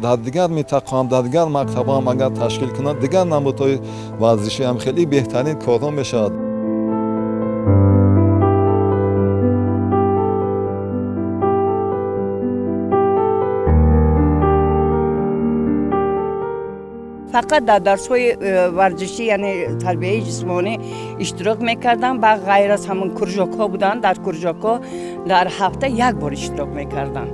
در دیگر منطقه‌ها در دیگر مکتب‌ها هم اگر تشکیل کنند دیگر نمودهای ورزشی هم خیلی بهترین کارها میشود. فقط در درس‌های ورزشی یعنی تربیت جسمانی اشتراک می‌کردم و غیر از همون کرژاک‌ها بودن. در کرژاک‌ها در هفته یک بار اشتراک می‌کردم.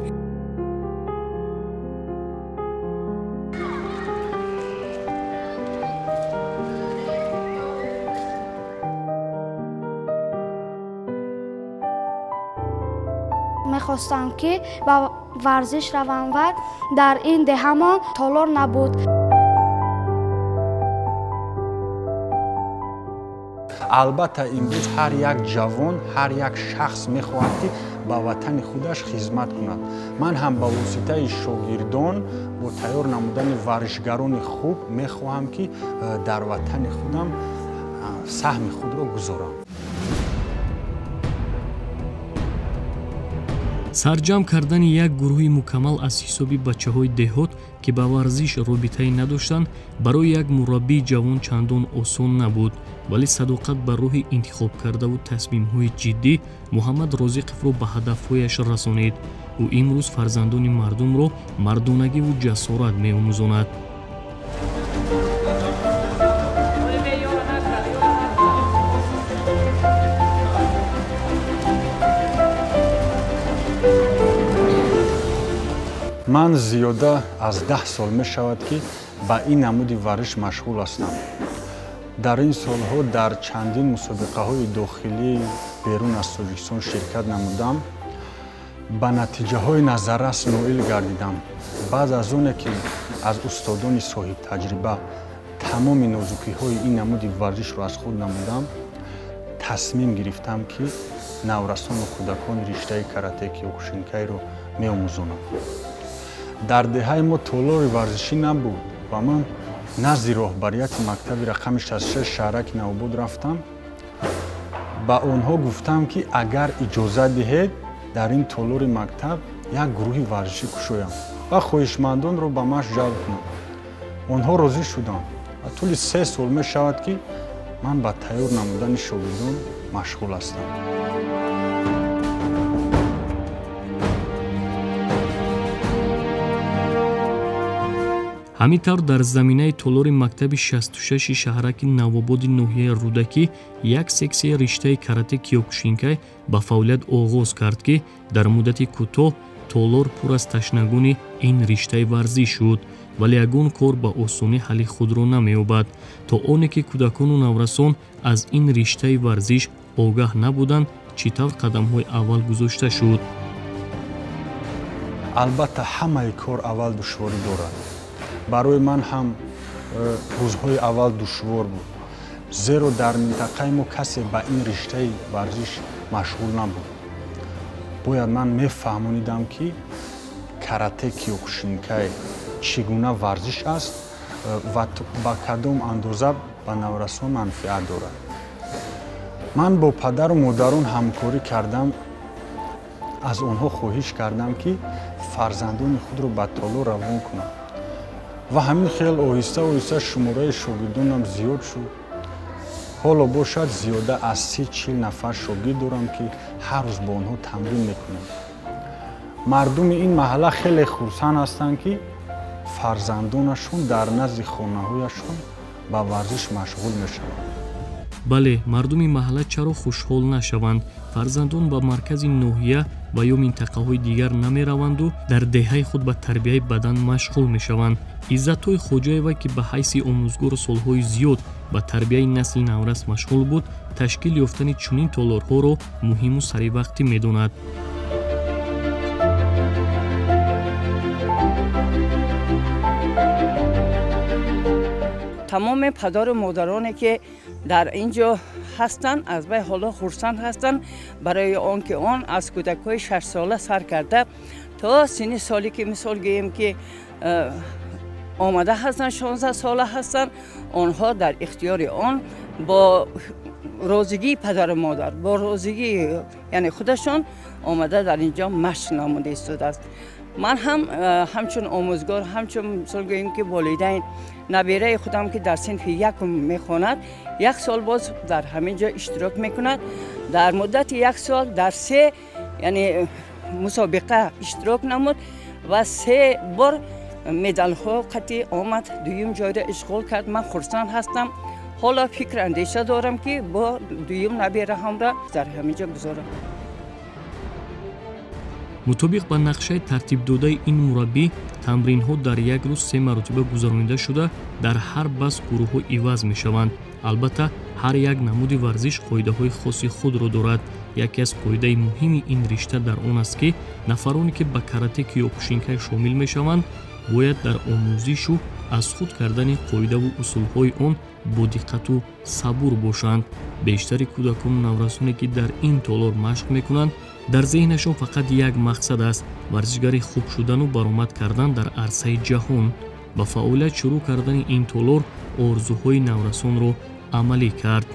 می‌خواستم که با ورزش روم و در این دهمان تالار نبود. البته امروز هر یک جوان، هر یک شخص می‌خواهد که با وطن خودش خدمت کند. من هم با واسطه شاگردان با تیار نمودن ورزشگران خوب می‌خواهم که در وطن خودم سهم خود را گذارم. сарҷамъ кардани як гурӯҳи мукаммал аз ҳисоби бачаҳои деҳот ки ба варзиш робитае надоштанд барои як мураббии ҷавон чандон осон набуд, вале садоқат ба роҳи интихоб кардаву тасмимҳои ҷиддӣ муҳаммад розиқовро ба ҳадафҳояш расонид. ӯ имрӯз фарзандони мардумро мардонагиву ҷасорат меомӯзонад. من زیاده از 10 سال می شود که با این نمود ورزش مشغول هستم. در این سالها در چندین مسابقه های داخلی بیرون از تاجیکستان شرکت نمودم. به نتیجه های نظررس نائل گردیدم. بعد از اون که از استادان صاحب تجربه تمام نازکی های این نمود ورزش را از خود نمودم، تصمیم گرفتم که نورسان و کودکان رشته کاراته کیوکوشینکای را می آموزانم. در دهه ما تالار ورزشی نبود و من نزد راهبریت مکتب رقم 66 شهرک نوآباد رفتم. با آنها گفتم که اگر اجازه دهید در این تالار مکتب یک گروه ورزشی کشایم و خواهشمندان را به مشق جلب کنم. آنها راضی شدند و طول 3 سال می شود که من با تیار نمودن شاگردان مشغول هستم. ҳамин тавр дар заминаи толори мактаби 66 шаҳраки навободи ноҳияи рӯдакӣ як сексияи риштаи карате киёкушинкай ба фаъолият оғоз кард ки дар муддати кӯтоҳ толор пур аз ташнагони ин риштаи варзиш шуд, вале ягон кор ба осонӣ ҳалли худро намеёбад, то оне ки кӯдакону наврасон аз ин риштаи варзиш огаҳ набуданд, чӣ тавр қадамҳои аввал гузошта шуд. албатта ҳамаи кор аввал душворӣ дорад. برای من هم روزهای اول دشوار بود، زیرا در منطقه ما کسی به این رشته ورزش مشغول نبود. باید من میفهمیدم که کاراته کیوکوشینکای چگونه ورزش است و با کدام اندازه به نورسان منفعت دارد. من با پدر و مادران همکاری کردم، از آنها خواهش کردم که فرزندان خود را به تالار روان کنند. و همین خیلی آهسته آهسته شماره شاگردانم زیاد شد. حالا باشد زیاده از 30-40 نفر شاگرد دارم که هر روز با آنها تمرین میکنم. مردم این محله خیلی خرسند هستند که فرزندانشون در نزد خانه‌هایشون با ورزش مشغول میشوند. бале, мардуми маҳалла чаро хушҳол нашаванд? Фарзандон ба маркази ноҳия ва ё минтақаҳои дигар намераванду дар деҳаи худ ба тарбияи бадан машғул мешаванд. Иззатои Хоҷаева ки ба ҳайси омӯзгор солҳои зиёд ба тарбияи насли наврас машғул буд, ташкил ёфтани чунин толорҳоро муҳиму саривақтӣ медонад. تمام پدر و مادرانی که در اینجا هستند از به حالا خرسند هستند برای آنکه آن از کودک‌های 6 ساله سر کرده تا سن سالی که مثال گوییم که آمده هستند 16 ساله هستند، آنها در اختیار آن با راضیگی پدر و مادر، با راضیگی یعنی خودشان آمده در اینجا مشق نموده ایستاده است. من هم همچون آموزگار همچون مثال گوییم که والدین نبیره خودم که در صنف یکم میخواند 1 سال باز در همین جا اشتراک میکند. در مدت 1 سال در 3 یعنی مسابقه اشتراک نمود و 3 بار مدال ها قطعی آمد، دویم جای را اشغال کرد. من خرسند هستم. حالا فکر اندیشه دارم که با دویم نبیره هم را در همین جا بذارم. مطابق با نقشه ترتیب داده این مربی، تمرین ها در یک روز 3 مرتبه گذرانیده شده در هر بس گروه ها عوض می شوند. البته هر یک نمود ورزش قاعده های خاص خود را دارد. یکی از قاعده مهم این رشته در آن است که نفرانی که به کاراته کیوکوشینکای شامل می شوند باید در آموزش و از خود کردن قاعده و اصول های آن با دقت و صبور باشند. بیشتر کودکان و نورسانی که در این تالار مشق میکنند در ذهنشان فقط یک مقصد است: ورزشگری خوب شدن و برآمد کردن در عرصه جهان. با فعالیت شروع کردن این تالار آرزوهای نورسان را عملی کرد.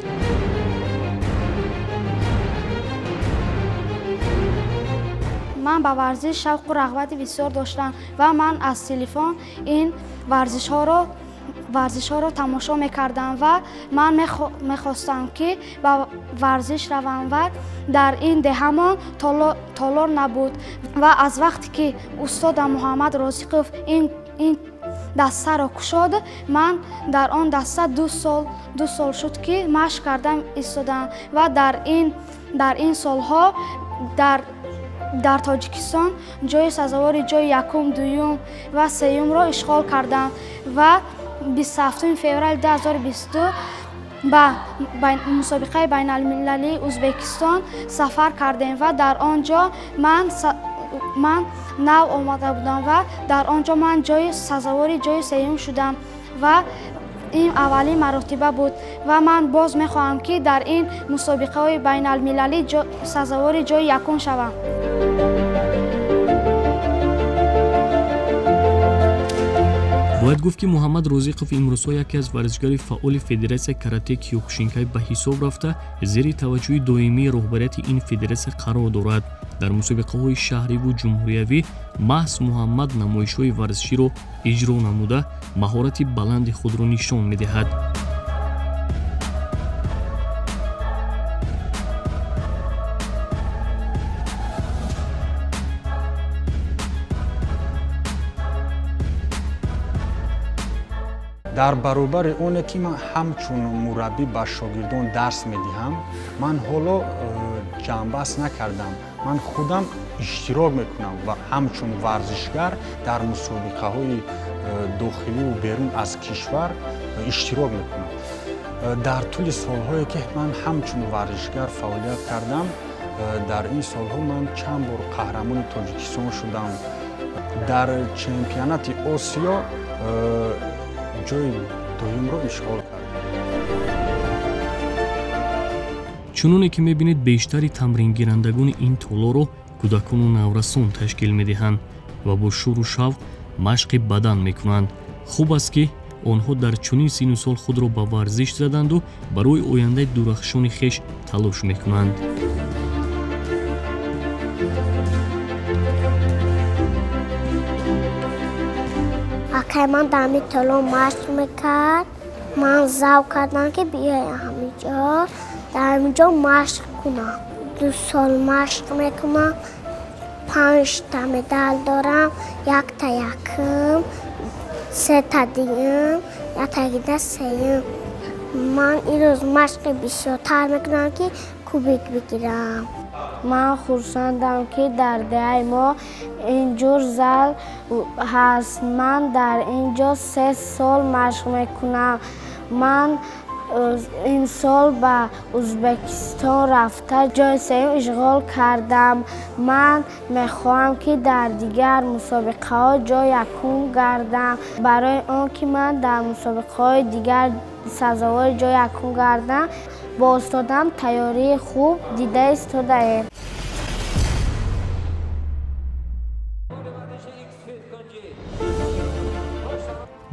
من با ورزش شوق و رغبت بسیار داشتم و من از تلفن این ورزش ها رو تماشا میکردم و من میخواستم که با ورزش روم و در این دهمان تالار نبود و از وقتی که استاد محمد رازقوف این دسته را کشاد، من در آن دسته 2 سال شد که مشق کردم ایستادم و در این سالها در تاجیکستان جای سزاوار جای 1، 2 و 3 را اشغال کردم و 27 فوریه 2022 به مسابقه بین المللی ازبکستان سفر کردیم و در آنجا من نو آمده بودم و در آنجا من جای سزاوار جای 3 شدم و این اولین مرتبه بود و من باز میخواهم که در این مسابقه های بین المللی سزاوار جای 1 شوم. باید گفت که محمد رازقوف امروزها یکی از ورزشگری فعال فدراسیون کاراته کیوکوشینکای به حساب رفته زیر توجه دائمی رهبریت این فدراسیون قرار دارد. در مسابقه‌های شهری و جمهوریوی محض محمد نمایش‌های ورزشی را اجرا نموده مهارت بلند خود را نشان می‌دهد. در برابر اونه که من همچون مربی به شاگردان درس میدهم، من حالا جنبش نکردم، من خودم اشتراک میکنم و همچون ورزشگر در مسابقه های داخلی و بیرون از کشور اشتراک میکنم. در طول سالهایی که من همچون ورزشگر فعالیت کردم، در این سالها من چند بار قهرمان تاجیکستان شدم. در چمپیونات آسیا جای دوم را اشغال کرد. چنانه که میبینید بیشتری تمرین گیرندگان این تالار را کودکان و نورسان تشکیل میدهند و با شور و شوق مشق بدن میکنند. خوب است که آنها در چنین سن و سال خود را به ورزش زدند و برای آینده درخشان خویش تلاش میکنند. که من در این تالار مشق میکرد، من ذوق کردم که بیایم همینجا در همینجا مشق کنم. 2 سال مشق میکنم، 5 تا مدال دارم، 1 تا یکم، 3 تا دیگم، 1 تا دیگه 3. من این روز مشق بسیارتر میکنم که کوبیک بگیرم. من خرسندم که در دهه ما اینجور زل هست. من در اینجا 3 سال مشق میکنم. من این سال به ازبکستان رفته جای 3 اشغال کردم. من میخواهم که در دیگر مسابقه ها جای 1 گردم. برای آن که من در مسابقه های دیگر سزاوار جای 1 گردم، با استادم تیاری خوب دیده ایستاده.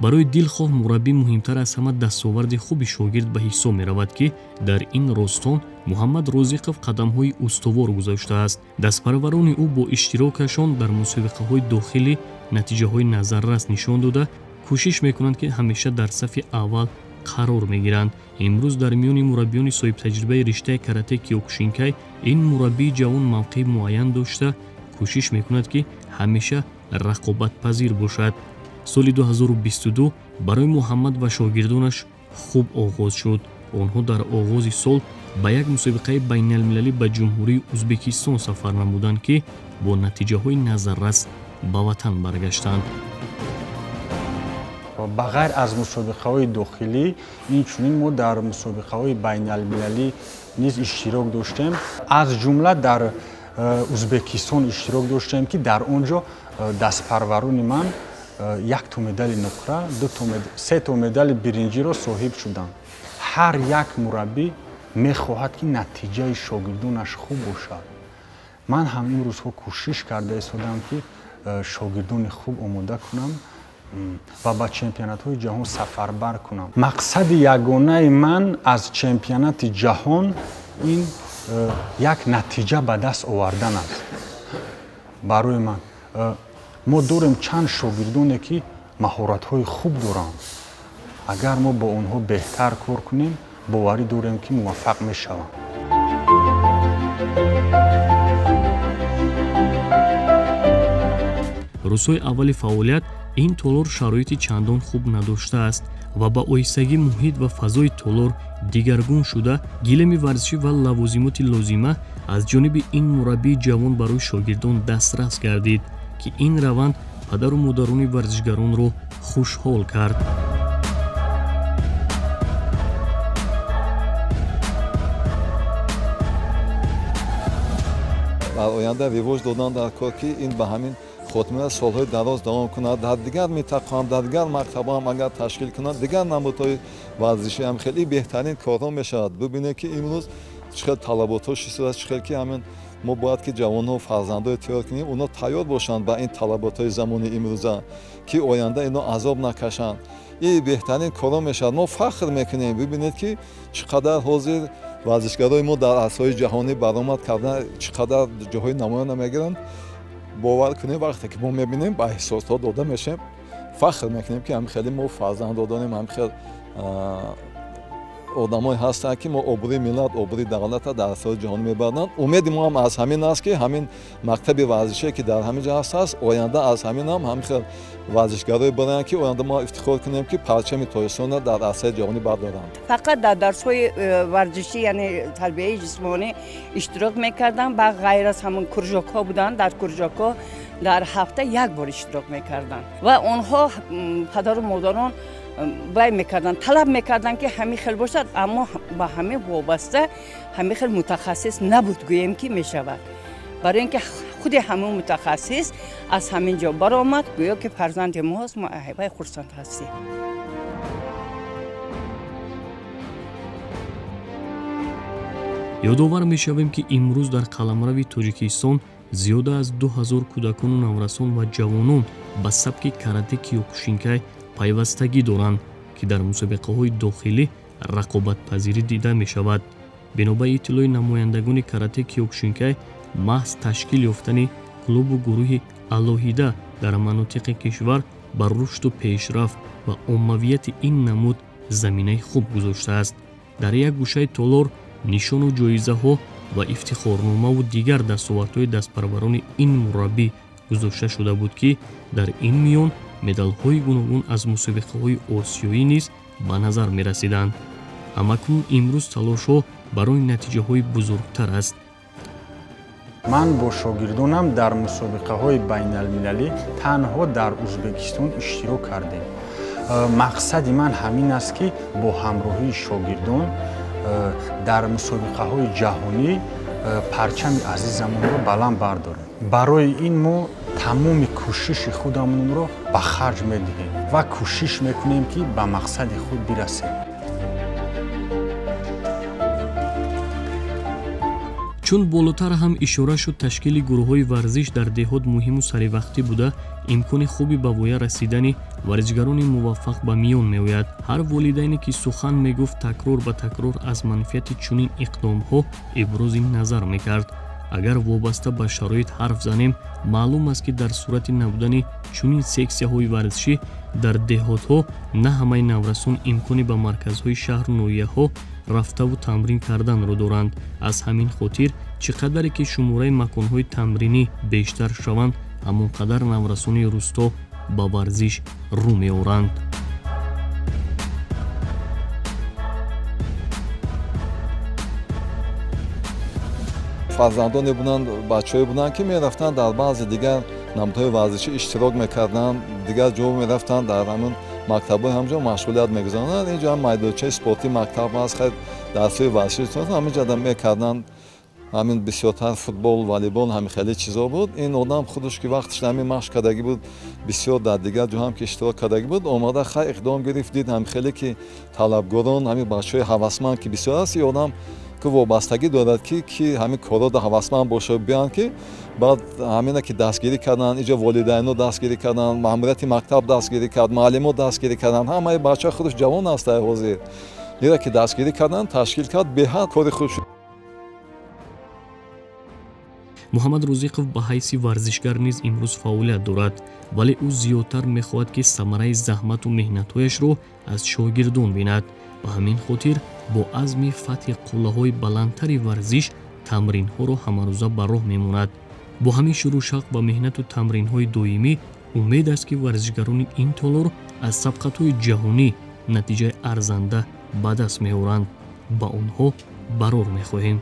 барои дилхоҳ мураббӣ муҳимтар аз ҳама дастоварди хуби шогирд ба ҳисоб меравад, ки дар ин ростон муҳаммад розиқов қадамҳои устувор гузоштааст. Дастпарварони ӯ бо иштирокашон дар мусобиқаҳои дохилӣ натиҷаҳои назаррас нишон дода, кӯшиш мекунанд, ки ҳамеша дар сафи аввал қарор мегиранд. имрӯз дар миёни мураббиёни соҳибтаҷрибаи риштаи карате Киёкушинкай ин мураббии ҷавон мавқеи муайян дошта, кӯшиш мекунад, ки ҳамеша рақобатпазир бошад. соли 2022 барои муҳаммад ва шогирдонаш хуб оғоз шуд. онҳо дар оғози сол ба як мусобиқаи байналмилалӣ ба ҷумҳурии Узбекистон сафар намуданд, ки бо натиҷаҳои назаррас ба ватан баргаштанд. ба ғайр аз мусобиқаҳои дохилӣ, инчунин мо дар мусобиқаҳои байналмилалӣ низ иштирок доштем. аз ҷумла дар Узбекистон иштирок доштем, ки дар он ҷо дастпарварони ман 1 медали нуқра, 3 медали биринҷиро соҳиб шуданд. ҳар як мураббӣ мехоҳад, ки натиҷаи шогирдонаш хуб бошад. ман ҳам ин рӯзҳо кӯшиш карда истодам, ки шогирдони хуб омода кунам ва ба чемпионатҳои ҷаҳон сафарбар кунам. мақсади ягонаи ман аз чемпионати ҷаҳон ин як натиҷа ба даст овардан аст. барои ман мо дорем чанд шогирдоне, ки маҳоратҳои хуб доранд. агар мо бо онҳо беҳтар кор кунем, боварӣ дорем, ки муваффақ мешавам. рӯзҳои аввали фаъолият ин толор шароити чандон хуб надоштааст ва ба оҳистагӣ муҳит ва фазои толор дигаргун шуда, гилеми варзишӣ ва лавозимоти лозима аз ҷониби ин мураббии ҷавон барои шогирдон дастрас гардид, ки ин раванд падару модарони варзишгаронро хушҳол кард. дар оянда ривоҷ додан дар кор, ки ин ба ҳамин хотира солҳои дароз давом кунад. дар дигар минтақаам, дар дигар мактабам агар ташкил кунад, дигар намудҳои варзишиам хеле беҳтарин корҳо мешавад. бибинед, ки имрӯз чӣ хел талаботҳо шиста, чӣ хел ки ҳамин мо бояд, ки ҷавонҳо фарзандҳои тайёр кунем, онҳо тайёр бошанд ба ин талаботҳои замони имрӯза, ки оянда ино азоб накашанд. ин беҳтарин корҳо мешавад. мо фахр мекунем. бибинед, ки чӣ қадар ҳозир варзишгарои мо дар асрҳои ҷаҳонӣ баромад кардан, чӣ қадар ҷоҳои намоён мегиранд. бовар кунем, вақте ки мо мебинем, ба эҳсосҳо дода мешем, фахр мекунем, ки ҳамин хеле мо фарзандо дорем, ҳамин хел одамое ҳастанд, ки мо обрӯи миллат, обрӯи давлата дар асрҳои ҷаҳонӣ мебарданд. умеди мо ҳам аз ҳамин аст, ки ҳамин мактаби варзишие, ки дар ҳамин ҷо ҳастааст, оянда аз ҳамин ҳамин хел варзишгарое бароянд, ки оянда мо ифтихор кунем, ки парчами тоҷикистонро дар асрҳои ҷаҳонӣ бардоранд. фақат дар дарсҳои варзишӣ, яъне тарбияи ҷисмонӣ иштирок мекардам. ба ғайр аз ҳамон кружокҳо буданд. дар кружокҳо дар ҳафта як бор иштирок мекарданд ва онҳо падару модарон бай мекарданд, талаб мекарданд, ки ҳамин хел бошад, аммо ба ҳамин вобаста ҳамин хел мутахассис набуд гӯем, ки мешавад. барои ин ки худи ҳамин мутахассис аз ҳамин ҷо баромад, гӯё ки фарзанди мост, мо айвай хурсанд ҳастем. ёдовар мешавем, ки имрӯз дар қаламрави Тоҷикистон зиёда аз 2000 кӯдакону наврасон ва ҷавонон ба сабки карате Киёкушинкай пайвастагӣ доранд, ки дар мусобиқаҳои дохилӣ рақобатпазирӣ дида мешавад. бино ба иттилои намояндагони карате Киёкушинкай, маҳз ташкил ёфтани клубу гурӯҳи алоҳида дар манотиқи кишвар ба рушду пешрафт ва оммавияти ин намуд заминаи хуб гузоштааст. дар як гӯшаи толор нишону ҷоизаҳо ва ифтихорномаву дигар дастовардҳои дастпарварони ин мураббӣ гузошта шуда буд, ки дар ин миён медалҳои гуногун аз мусобиқаҳои осиёӣ низ ба назар мерасиданд. ҳамакнун имрӯз талошҳо барои натиҷаҳои бузургтар аст. ман бо шогирдонам дар мусобиқаҳои байналмилалӣ танҳо дар Узбекистон иштирок кардем. мақсади ман ҳамин аст, ки бо ҳамроҳии шогирдон дар мусобиқаҳои ҷаҳонӣ парчами азизамонро баланд бардорем. барои ин мо тамоми кӯшиши худамонро ба харҷ медиҳем ва кӯшиш мекунем, ки ба мақсади худ бирасем. чун болотар ҳам ишора шуд ташкили гурӯҳҳои варзиш дар деҳот муҳиму саривақтӣ буда имкони хуби ба воя расидани варзишгарони муваффақ ба миён меояд. ҳар волидайне ки сухан мегуфт такрор ба такрор аз манфиати чунин иқдомҳо ибрози назар мекард. агар вобаста ба шароит ҳарф занем, маълум аст ки дар сурати набудани чунин сексияҳои варзишӣ дар деҳотҳо на ҳамаи наврасон имкони ба марказҳои шаҳру ноҳияҳо рафтаву тамрин карданро доранд. аз ҳамин хотир чӣ қадаре ки шумораи маконҳои тамринӣ бештар шаванд, ҳамон қадар наврасони рӯсто ба варзиш рӯ меоранд. фарзандоне буданд, бачаҳое буданд ки мерафтанд дар баъзе дигар намудҳои варзишӣ иштирок мекарданд, дигар ҷо мерафтанд, дар ҳамон мактабҳои ҳамҷо машғулият мегузаронанд. инҷо ҳам майдончаи спортӣ мактаб аст, хеле дарсҳои варзишӣ ҳаминҷо мекарданд. ҳамин бисёртар футбол, волейбол, ҳамин хеле чизо буд. ин одам худаш ки вақташ ҳамин машқ кардагӣ буд, бисёр дар дигар ҷо ҳам ки иштирок кардагӣ буд, омада хай иқдом гирифт, дид ҳамин хеле ки талабгорон, ҳамин бачаҳои ҳавасманд ки бисёр аст, ин одам ки вобастагӣ дорад ки ҳамин корҳода ҳавасманд бошад, биёянд ки баъд ҳамина ки дастгирӣ карданд, инҷо волидайно дастгирӣ карданд, маъмурияти мактаб дастгирӣ кард, муаллимо дастгирӣ карданд, ҳамаи бача худаш ҷавон аст ҳозир. ира ки дастгирӣ карданд, ташкил кард, беҳад кори худ шуд. муҳаммад рӯзиқов ба ҳайси варзишгар низ имрӯз фаъолият дорад, вале ӯ зиёдтар мехоҳад ки самараи заҳмату меҳнатҳояшро аз шогирдон бинад. ба ҳамин хотир бо азми фатҳи қуллаҳои баландтари варзиш тамринҳоро ҳамарӯза ба роҳ мемонад. бо ҳамин шурӯъ шавқ ба меҳнату тамринҳои доимӣ умед аст ки варзишгарони ин толор аз сабқатҳои ҷаҳонӣ натиҷаи арзанда ба даст меоранд. ба онҳо барор мехоҳем.